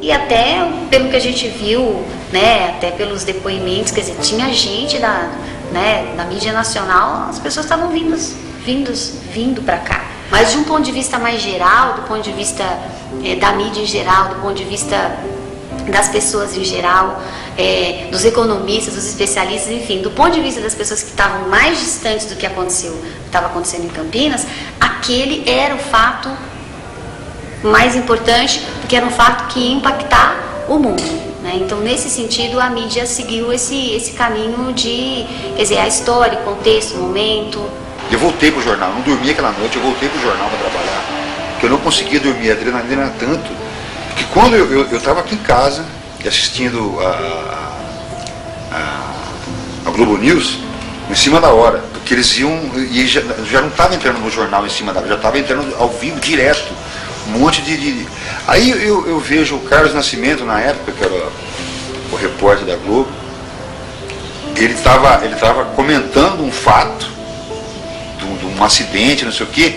E até pelo que a gente viu, né, até pelos depoimentos, quer dizer, tinha gente da mídia nacional, as pessoas estavam vindo para cá. Mas de um ponto de vista mais geral, do ponto de vista da mídia em geral, do ponto de vista das pessoas em geral, dos economistas, dos especialistas, enfim, do ponto de vista das pessoas que estavam mais distantes do que estava acontecendo em Campinas, aquele era o fato mais importante, porque era um fato que ia impactar o mundo, né? Então, nesse sentido, a mídia seguiu esse caminho de, quer dizer, a história, o contexto, o momento. Eu voltei pro jornal, não dormi aquela noite, eu voltei pro jornal para trabalhar, porque eu não conseguia dormir, a adrenalina era tanto, que quando eu estava aqui em casa, assistindo a Globo News, em cima da hora, porque eles iam, e já não estava entrando no jornal em cima da hora, já estava entrando ao vivo, direto, um monte de... Aí eu vejo o Carlos Nascimento, na época, que era o repórter da Globo, ele estava comentando um fato, de um acidente, não sei o quê,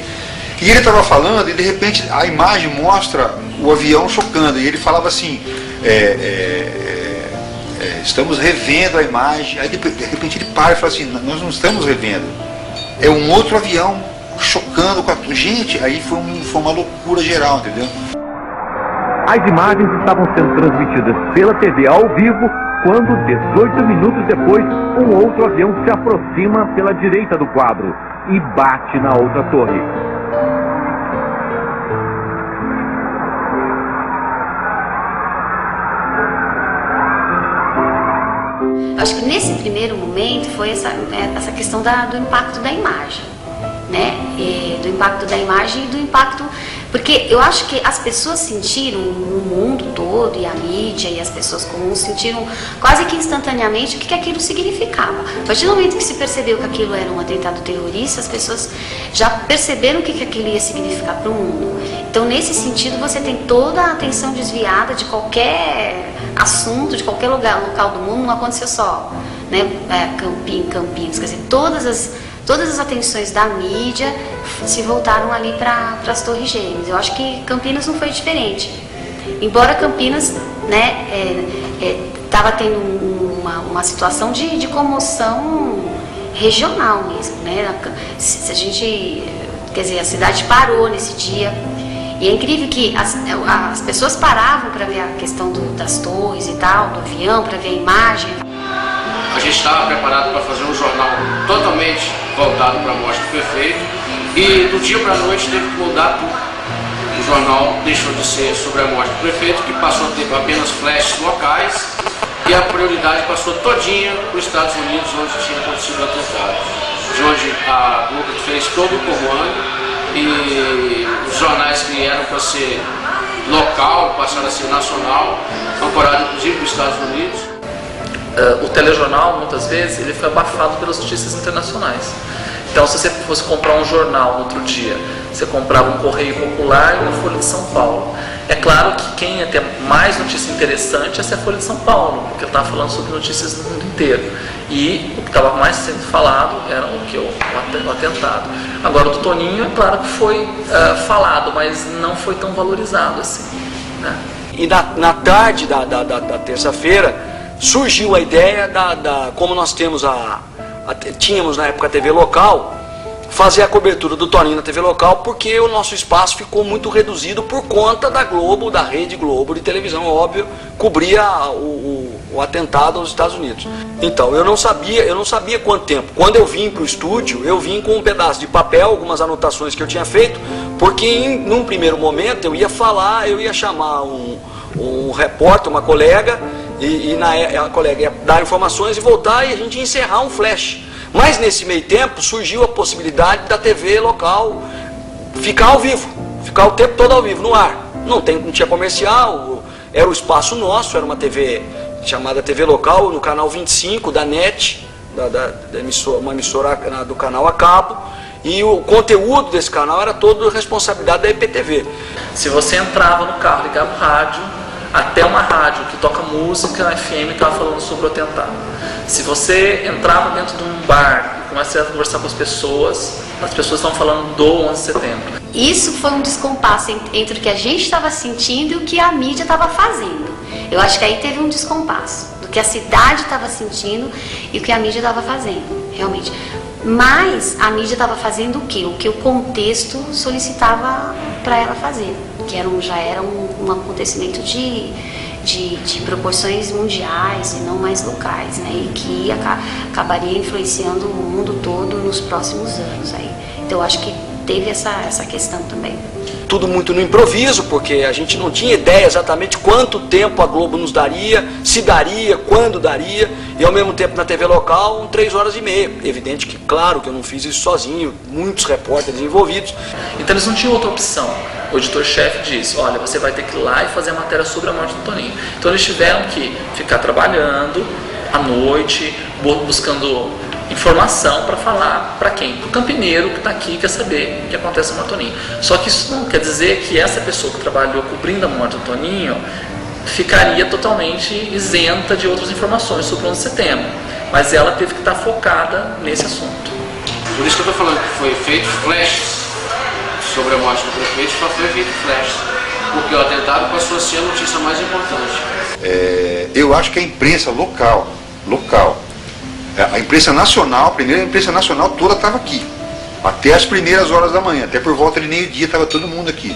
e ele estava falando, e de repente a imagem mostra o avião chocando, e ele falava assim, estamos revendo a imagem, aí de repente ele para e fala assim, nós não estamos revendo, é um outro avião chocando com a... Gente, aí foi uma loucura geral, entendeu? As imagens estavam sendo transmitidas pela TV ao vivo, quando 18 minutos depois, um outro avião se aproxima pela direita do quadro e bate na outra torre. Acho que nesse primeiro momento foi essa questão do impacto da imagem, né? Do impacto da imagem e do impacto... Porque eu acho que as pessoas sentiram, o mundo todo, e a mídia, e as pessoas comuns sentiram quase que instantaneamente o que aquilo significava. A partir do momento que se percebeu que aquilo era um atentado terrorista, as pessoas já perceberam o que aquilo ia significar para o mundo. Então, nesse sentido, você tem toda a atenção desviada de qualquer assunto, de qualquer local do mundo, não aconteceu só, né? Campinas, quer dizer, todas as atenções da mídia se voltaram ali para as Torres Gêmeas. Eu acho que Campinas não foi diferente. Embora Campinas, né, estava tendo uma situação de comoção regional mesmo, né? Se a gente, quer dizer, a cidade parou nesse dia. E é incrível que as pessoas paravam para ver a questão das torres e tal, do avião, para ver a imagem. A gente estava preparado para fazer um jornal totalmente voltado para a morte do prefeito e do dia para a noite teve que mudar tudo. O jornal deixou de ser sobre a morte do prefeito, que passou a ter apenas flashes locais, e a prioridade passou todinha para os Estados Unidos, onde tinha acontecido o atentado. De onde a Globo fez todo o comando e os jornais que eram para ser local passaram a ser nacional, ancorado inclusive nos Estados Unidos. O telejornal, muitas vezes, ele foi abafado pelas notícias internacionais. Então, se você fosse comprar um jornal no outro dia, você comprava um Correio Popular e uma Folha de São Paulo. É claro que quem ia ter mais notícia interessante ia ser a Folha de São Paulo, porque ele estava falando sobre notícias do mundo inteiro. E o que estava mais sendo falado era o atentado. Agora, o do Toninho, é claro que foi falado, mas não foi tão valorizado assim, né? E na tarde da terça-feira, surgiu a ideia como nós tínhamos na época a TV local, fazer a cobertura do Toninho na TV local, porque o nosso espaço ficou muito reduzido por conta da Globo, da Rede Globo de televisão, óbvio, cobria o atentado aos Estados Unidos. Então, eu não sabia quanto tempo. Quando eu vim para o estúdio, eu vim com um pedaço de papel, algumas anotações que eu tinha feito, porque num primeiro momento eu ia chamar um repórter, uma colega, e a colega ia dar informações e voltar e a gente ia encerrar um flash. Mas nesse meio tempo surgiu a possibilidade da TV local ficar ao vivo, ficar o tempo todo ao vivo, no ar. Não tinha comercial, era o espaço nosso, era uma TV chamada TV local, no canal 25 da NET, uma emissora do canal a cabo, e o conteúdo desse canal era todo responsabilidade da IPTV. Se você entrava no carro, ligava o rádio, até uma rádio que toca música, FM, estava falando sobre o atentado. Se você entrava dentro de um bar e começava a conversar com as pessoas estão falando do 11 de setembro. isso foi um descompasso entre o que a gente estava sentindo e o que a mídia estava fazendo. Eu acho que aí teve um descompasso do que a cidade estava sentindo e o que a mídia estava fazendo, realmente. Mas a mídia estava fazendo o quê? O que o contexto solicitava para ela fazer, que já era um acontecimento de proporções mundiais e não mais locais, né? E que acabaria influenciando o mundo todo nos próximos anos aí. Então eu acho que teve essa questão também. Tudo muito no improviso, porque a gente não tinha ideia exatamente quanto tempo a Globo nos daria, se daria, quando daria, e ao mesmo tempo na TV local, 3h30. Evidente que, claro, que eu não fiz isso sozinho, muitos repórteres envolvidos. Então eles não tinham outra opção. O editor-chefe disse, olha, você vai ter que ir lá e fazer a matéria sobre a morte do Toninho. Então eles tiveram que ficar trabalhando à noite, buscando informação para falar para quem? Para o campineiro que está aqui e quer saber o que acontece com o Toninho. Só que isso não quer dizer que essa pessoa que trabalhou cobrindo a morte do Toninho ficaria totalmente isenta de outras informações sobre o 11 de setembro. Mas ela teve que estar focada nesse assunto. Por isso que eu estou falando que foi feito flashes sobre a morte do prefeito, só foi feito flashes, porque o atentado passou a ser a notícia mais importante. Eu acho que a imprensa local, a imprensa nacional, a primeira imprensa nacional toda estava aqui, até as primeiras horas da manhã, até por volta de meio-dia estava todo mundo aqui.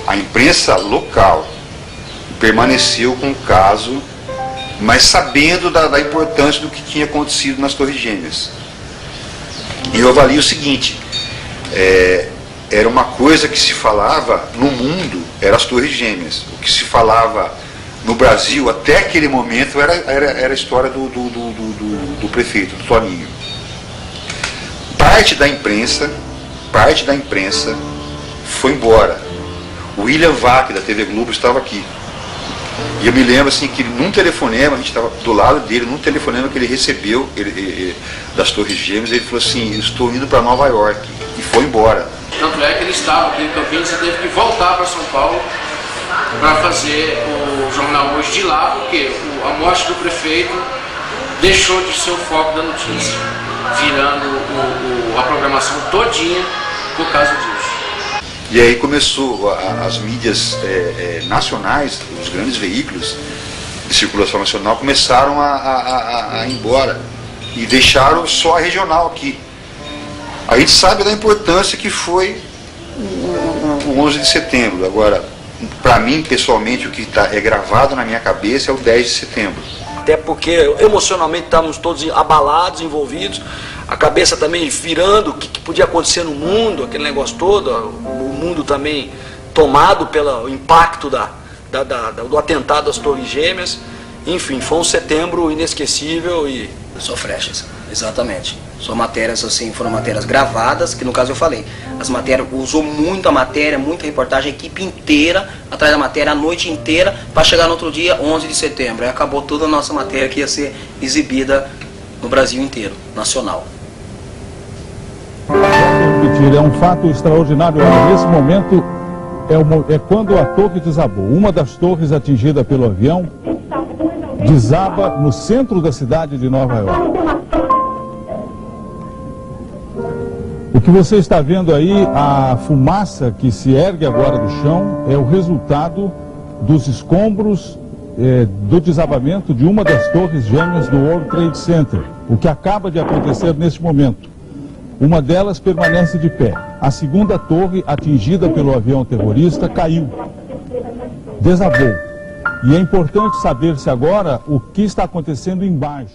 A imprensa local permaneceu com o caso, mas sabendo da importância do que tinha acontecido nas Torres Gêmeas. E eu avalio o seguinte, era uma coisa que se falava no mundo, eram as Torres Gêmeas. O que se falava no Brasil, até aquele momento, era a história do prefeito, do Toninho. Parte da imprensa foi embora. O William Vac, da TV Globo, estava aqui. E eu me lembro assim, que num telefonema, a gente estava do lado dele, num telefonema que ele recebeu das Torres Gêmeas, ele falou assim, eu estou indo para Nova York, e foi embora. Tanto é que ele estava aqui em Campinas e teve que voltar para São Paulo para fazer o jornal hoje de lá, porque a morte do prefeito deixou de ser o foco da notícia, virando a programação todinha por causa disso. E aí começou as mídias nacionais, os grandes veículos de circulação nacional começaram a ir embora e deixaram só a regional aqui. A gente sabe da importância que foi o 11 de setembro. Agora, para mim, pessoalmente, o que é gravado na minha cabeça é o 10 de setembro. Até porque emocionalmente estávamos todos abalados, envolvidos, a cabeça também virando o que podia acontecer no mundo, aquele negócio todo, o mundo também tomado pelo impacto do atentado às Torres Gêmeas. Enfim, foi um setembro inesquecível e... Só flechas, exatamente. São matérias assim, foram matérias gravadas, que no caso eu falei, as matérias, usou muito a matéria, muita reportagem, a equipe inteira, atrás da matéria, a noite inteira, para chegar no outro dia, 11 de setembro. Aí acabou toda a nossa matéria que ia ser exibida no Brasil inteiro, nacional. É um fato extraordinário. Nesse momento, é quando a torre desabou. Uma das torres atingida pelo avião desaba no centro da cidade de Nova York. O que você está vendo aí, a fumaça que se ergue agora do chão, é o resultado dos escombros do desabamento de uma das torres gêmeas do World Trade Center. O que acaba de acontecer neste momento. Uma delas permanece de pé. A segunda torre, atingida pelo avião terrorista, caiu. Desabou. E é importante saber-se agora o que está acontecendo embaixo.